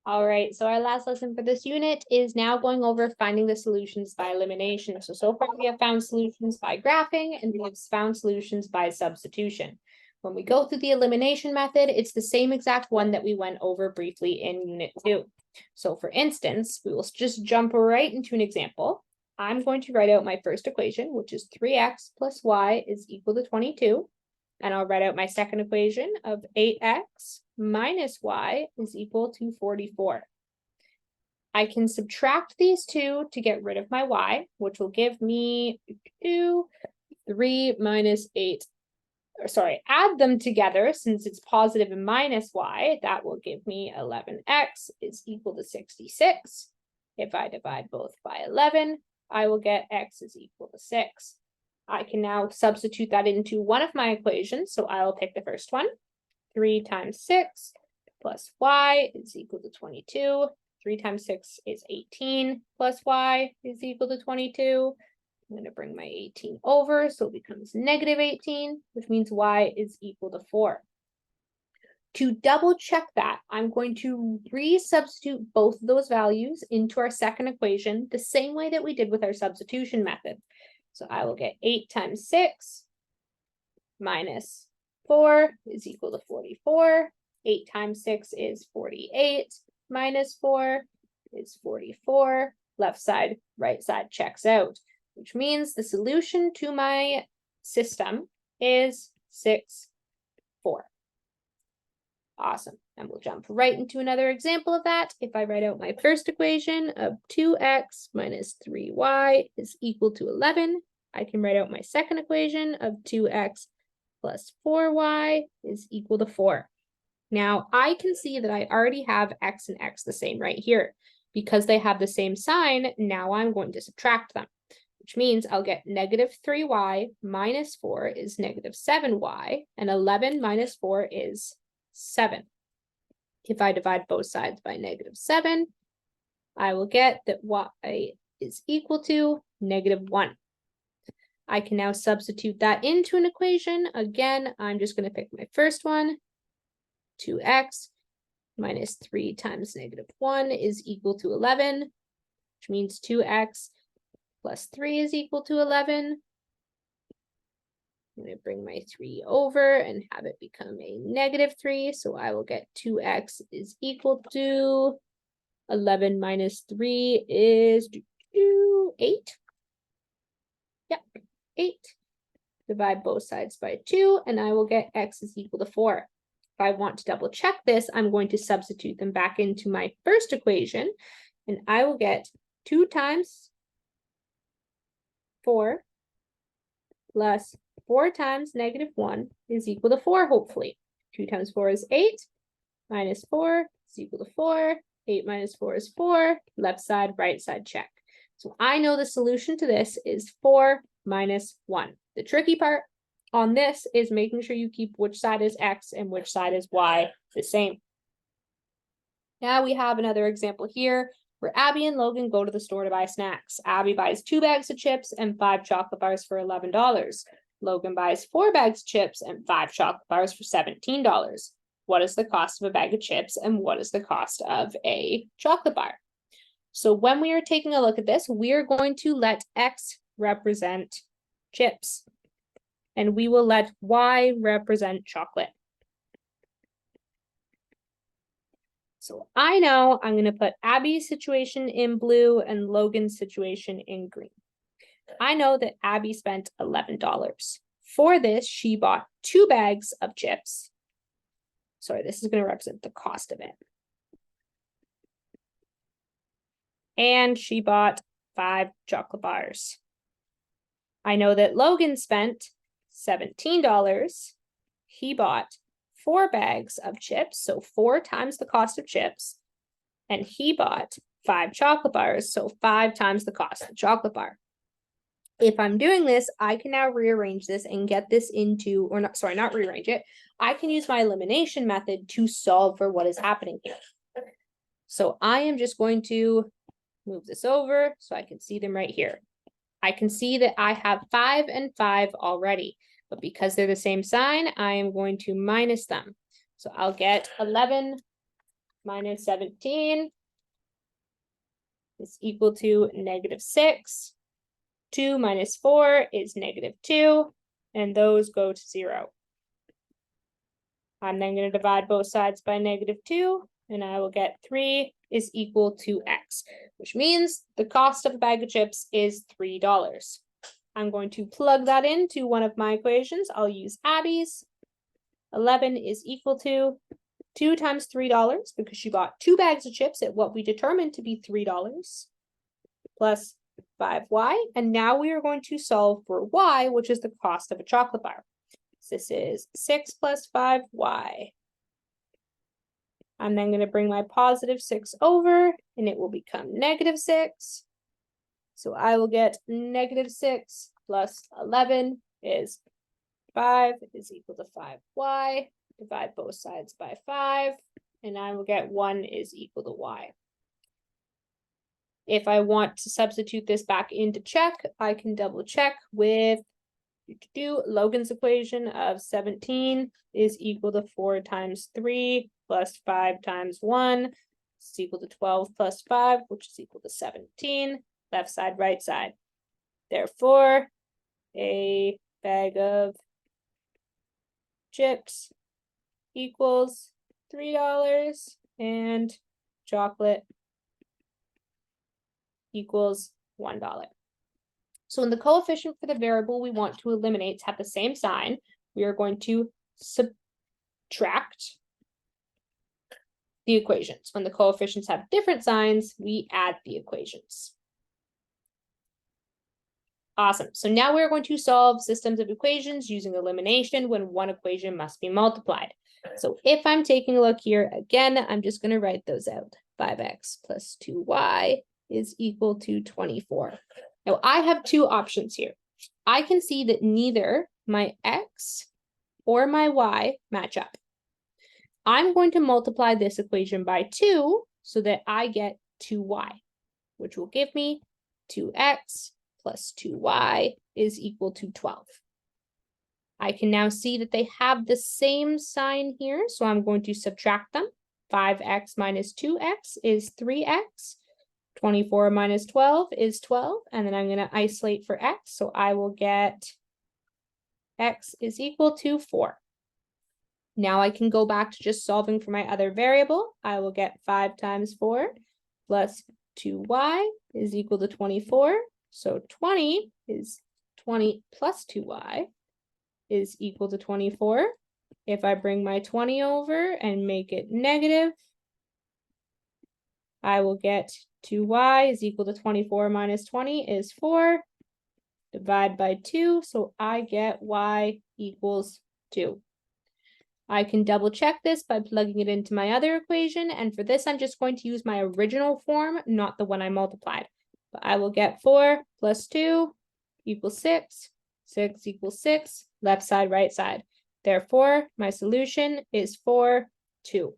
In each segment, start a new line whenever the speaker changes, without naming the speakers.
All right, so our last lesson for this unit is now going over finding the solutions by elimination. So far we have found solutions by graphing and we have found solutions by substitution. When we go through the elimination method, it's the same exact one that we went over briefly in unit 2. So for instance, we will just jump right into an example. I'm going to write out my first equation, which is 3x plus y is equal to 22. And I'll write out my second equation of 8x minus y is equal to 44. I can subtract these two to get rid of my y, which will give me 3 minus 8. Add them together since it's positive and minus y. That will give me 11x is equal to 66. If I divide both by 11, I will get x is equal to 6. I can now substitute that into one of my equations. So I will pick the first one. 3 times 6 plus y is equal to 22. 3 times 6 is 18 plus y is equal to 22. I'm going to bring my 18 over, so it becomes negative 18, which means y is equal to 4. To double check that, I'm going to resubstitute both of those values into our second equation the same way that we did with our substitution method. So I will get 8 times 6 minus 4 is equal to 44. 8 times 6 is 48 minus 4 is 44. Left side, right side checks out, which means the solution to my system is 6, 4. Awesome. And we'll jump right into another example of that. If I write out my first equation of 2x minus 3y is equal to 11, I can write out my second equation of 2x plus 4y is equal to 4. Now, I can see that I already have x and x the same right here. Because they have the same sign, now I'm going to subtract them, which means I'll get negative 3y minus 4 is negative 7y, and 11 minus 4 is 7. If I divide both sides by negative 7, I will get that y is equal to negative 1. I can now substitute that into an equation. Again, I'm just going to pick my first one. 2x minus 3 times negative 1 is equal to 11, which means 2x plus 3 is equal to 11. I'm going to bring my 3 over and have it become a negative 3. So I will get 2x is equal to 11 minus 3 is 8. Yep, 8. Divide both sides by 2, and I will get x is equal to 4. If I want to double check this, I'm going to substitute them back into my first equation, and I will get 2 times 4 plus 4 times negative 1 is equal to 4, hopefully. 2 times 4 is 8, minus 4 is equal to 4. 8 minus 4 is 4. Left side, right side, check. So I know the solution to this is 4 minus 1. The tricky part on this is making sure you keep which side is x and which side is y the same. Now we have another example here where Abby and Logan go to the store to buy snacks. Abby buys 2 bags of chips and 5 chocolate bars for $11. Logan buys 4 bags of chips and 5 chocolate bars for $17. What is the cost of a bag of chips and what is the cost of a chocolate bar? So when we are taking a look at this, we are going to let x represent chips, and we will let y represent chocolate. So I know I'm going to put Abby's situation in blue and Logan's situation in green. I know that Abby spent $11. For this, she bought 2 bags of chips. Sorry, this is going to represent the cost of it. And she bought 5 chocolate bars. I know that Logan spent $17. He bought 4 bags of chips, so 4 times the cost of chips. And he bought 5 chocolate bars, so 5 times the cost of the chocolate bar. If I'm doing this, I can now rearrange this and get this into, or not, sorry, not rearrange it. I can use my elimination method to solve for what is happening here. So I am just going to move this over so I can see them right here. I can see that I have 5 and 5 already, but because they're the same sign, I am going to minus them. So I'll get 11 minus 17 is equal to -6. 2 minus 4 is -2, and those go to 0. I'm then going to divide both sides by -2, and I will get 3 is equal to x, which means the cost of a bag of chips is $3. I'm going to plug that into one of my equations. I'll use Abby's. 11 is equal to 2 times $3, because she bought 2 bags of chips at what we determined to be $3, plus 5y. And now we are going to solve for y, which is the cost of a chocolate bar. So this is 6 plus 5y. I'm then going to bring my positive 6 over, and it will become -6. So I will get -6 plus 11 is 5 is equal to 5y. Divide both sides by 5, and I will get 1 is equal to y. If I want to substitute this back into check, I can double check with Logan's equation of 17 is equal to 4 times 3 plus 5 times 1 is equal to 12 plus 5, which is equal to 17. Left side, right side. Therefore, a bag of chips equals $3, and chocolate equals $1. So when the coefficient for the variable we want to eliminate have the same sign, we are going to subtract the equations. When the coefficients have different signs, we add the equations. Awesome. So now we're going to solve systems of equations using elimination when one equation must be multiplied. So if I'm taking a look here, again, I'm just going to write those out. 5x plus 2y is equal to 24. Now I have two options here. I can see that neither my x or my y match up. I'm going to multiply this equation by 2 so that I get 2y, which will give me 2x plus 2y is equal to 12. I can now see that they have the same sign here, so I'm going to subtract them. 5x minus 2x is 3x. 24 minus 12 is 12, and then I'm going to isolate for x, so I will get x is equal to 4. Now I can go back to just solving for my other variable. I will get 5 times 4 plus 2y is equal to 24. So 20 plus 2y is equal to 24. If I bring my 20 over and make it negative, I will get 2y is equal to 24 minus 20 is 4. Divide by 2, so I get y equals 2. I can double check this by plugging it into my other equation, and for this I'm just going to use my original form, not the one I multiplied. But I will get 4 plus 2 equals 6, 6 equals 6, left side, right side. Therefore, my solution is 4, 2.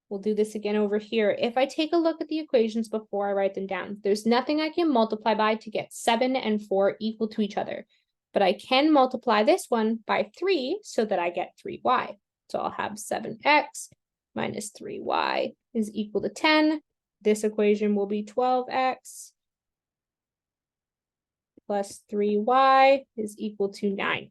We'll do this again over here. If I take a look at the equations before I write them down, there's nothing I can multiply by to get 7 and 4 equal to each other. But I can multiply this one by 3 so that I get 3y. So I'll have 7x minus 3y is equal to 10. This equation will be 12x plus 3y is equal to 9.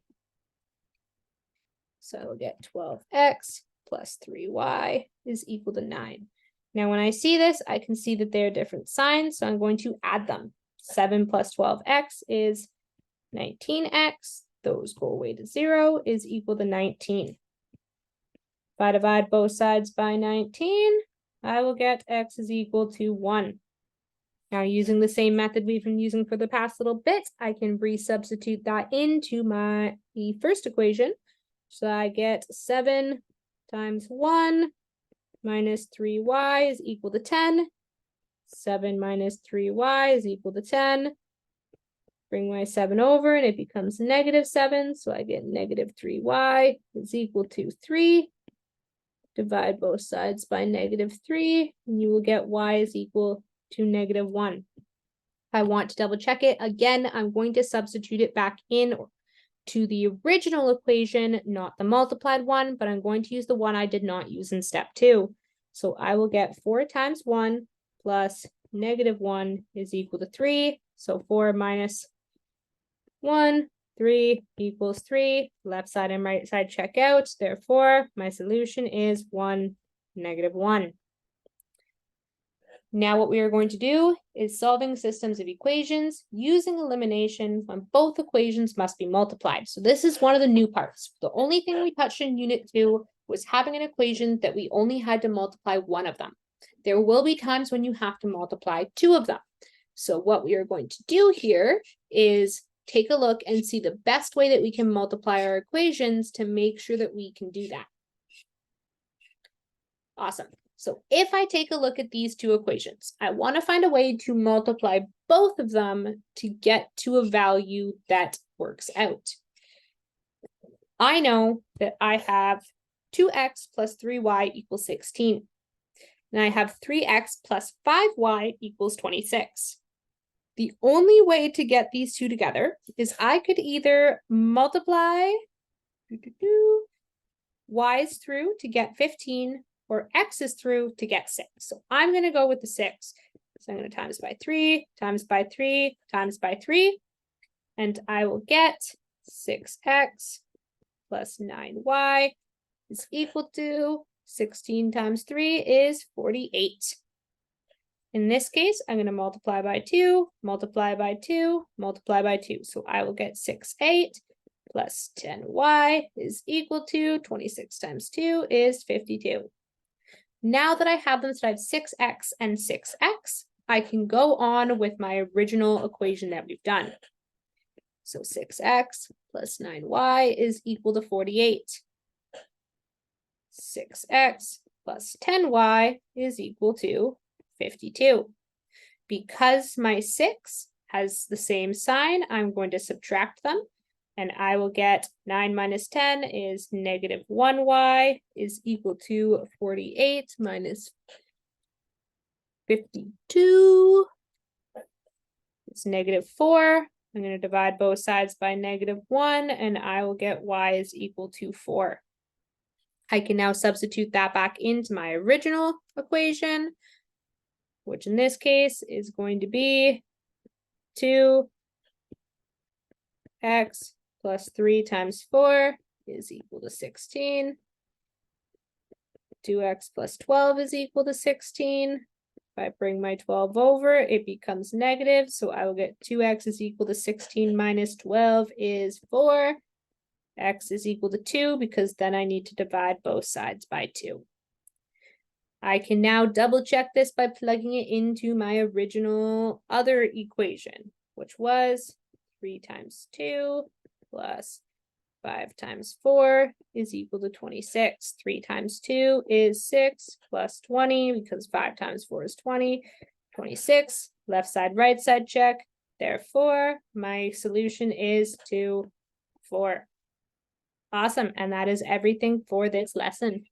So I'll get 12x plus 3y is equal to 9. Now when I see this, I can see that they're different signs, so I'm going to add them. 7 plus 12x is 19x. Those go away to 0 is equal to 19. If I divide both sides by 19, I will get x is equal to 1. Now using the same method we've been using for the past little bit, I can resubstitute that into my first equation. So I get 7 times 1 minus 3y is equal to 10. 7 minus 3y is equal to 10. Bring my 7 over and it becomes -7. So I get -3y is equal to 3. Divide both sides by -3, and you will get y is equal to -1. If I want to double check it, again, I'm going to substitute it back in to the original equation, not the multiplied one, but I'm going to use the one I did not use in step 2. So I will get 4 times 1 plus -1 is equal to 3. So 4 minus 1, 3 equals 3. Left side and right side check out. Therefore, my solution is 1, -1. Now what we are going to do is solving systems of equations using elimination when both equations must be multiplied. So this is one of the new parts. The only thing we touched in Unit 2 was having an equation that we only had to multiply one of them. There will be times when you have to multiply two of them. So what we are going to do here is take a look and see the best way that we can multiply our equations to make sure that we can do that. Awesome. So if I take a look at these two equations, I want to find a way to multiply both of them to get to a value that works out. I know that I have 2x plus 3y equals 16. And I have 3x plus 5y equals 26. The only way to get these two together is I could either multiply y's through to get 15 or x's through to get 6. So I'm going to go with the 6. So I'm going to times by 3, times by 3, times by 3. And I will get 6x plus 9y is equal to 16 times 3 is 48. In this case, I'm going to multiply by 2, multiply by 2, multiply by 2. So I will get 6, 8 plus 10y is equal to 26 times 2 is 52. Now that I have them, so I have 6x and 6x, I can go on with my original equation that we've done. So 6x plus 9y is equal to 48. 6x plus 10y is equal to 52. Because my 6 has the same sign, I'm going to subtract them. And I will get 9 minus 10 is -1y is equal to 48 minus 52. It's -4. I'm going to divide both sides by -1, and I will get y is equal to 4. I can now substitute that back into my original equation, which in this case is going to be 2x plus 3 times 4 is equal to 16. 2x plus 12 is equal to 16. If I bring my 12 over, it becomes negative. So I will get 2x is equal to 16 minus 12 is 4. X is equal to 2 because then I need to divide both sides by 2. I can now double check this by plugging it into my original other equation, which was 3 times 2 plus 5 times 4 is equal to 26. 3 times 2 is 6 plus 20 because 5 times 4 is 20. 26, left side, right side check. Therefore, my solution is 2, 4. Awesome, and that is everything for this lesson.